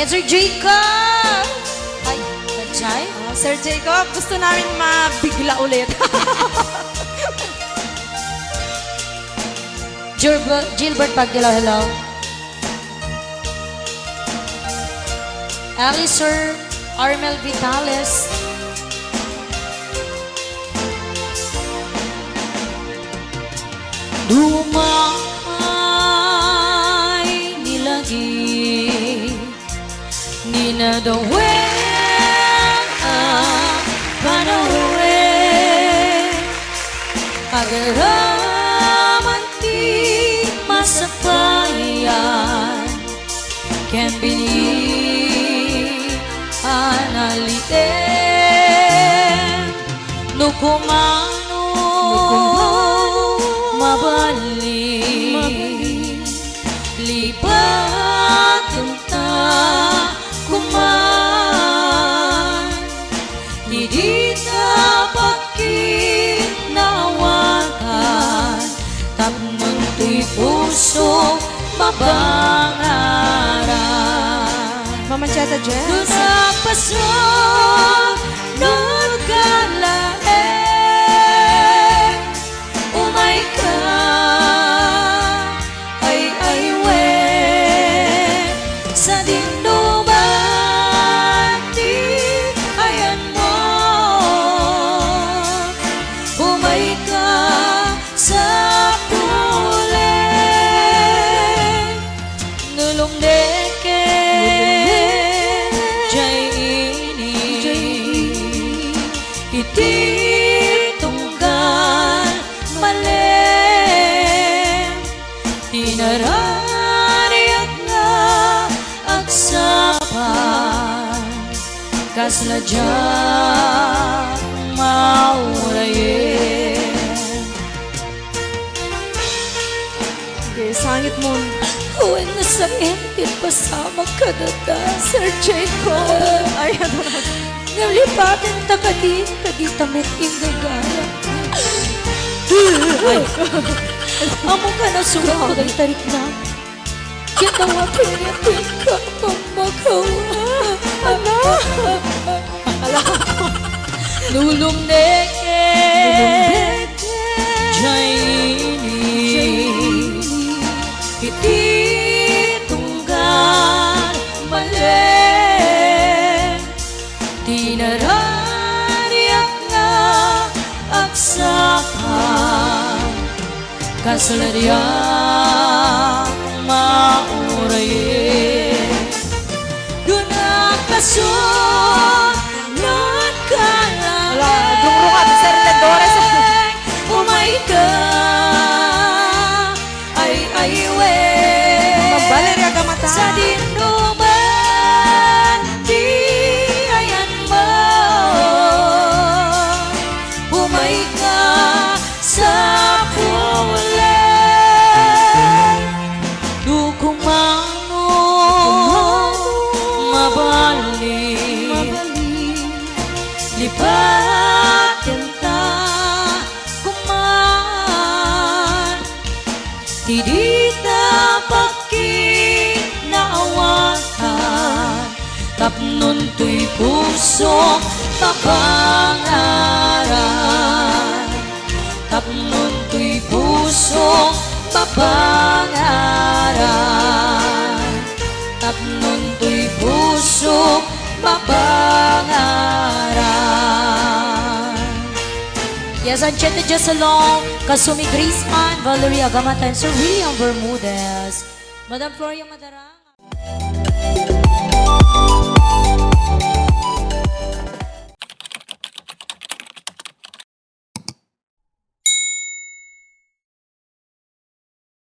Ayan, Sir Jacob! Ay, Pachay? Sir Jacob, gusto namin mabigla ulit. Gilbert Pagdilaw, hello. Ali, Sir Armel Vitales. Dumay nilagi ninadawen ang panahon agaraman ti masapayan can be analiten no kumano mabali lipat kita kuman hindi dapat kinawakan tapnon to'y puso mabangaran Mama Chata Jess. doon sa paso nagkalae umay ka ay we sa dindumati ayan mo umay ka sa puli nulumdeke jay ini iti tunggal malem tinarariyak nga agsapan kasladyang maurayen. Okay, sangit mo. Huwag na sa endit pasama ka na ta, Sir Jacob. Ay, ano na. Nalipatin ta ka din, kagitamit ingagara. Amo ka na suwa ko tarik na. Ginawa ko niya ka pamagawa. Ano? Lulong neke. Jaini. Iti tunggal mali. Tinarariyak nga agsapan kasaladiyang maurayin doon ang kasunod ka lang Dumuro ka, Sir Tendores. umay ka ay we Valeria Gamata. sa dinduman di ayan mo umay ka sa puli dukumano mabali lipatin ta kuman di dapat kinaawakan tapnon to'y puso mabangaran tapnon to'y puso mabangaran tapnon to'y puso mabangaran. Yes, and Chete Jessalong, Kasumi Grisman, Valeria Gamata, and Sir William Bermudez. Madam Floria Madara.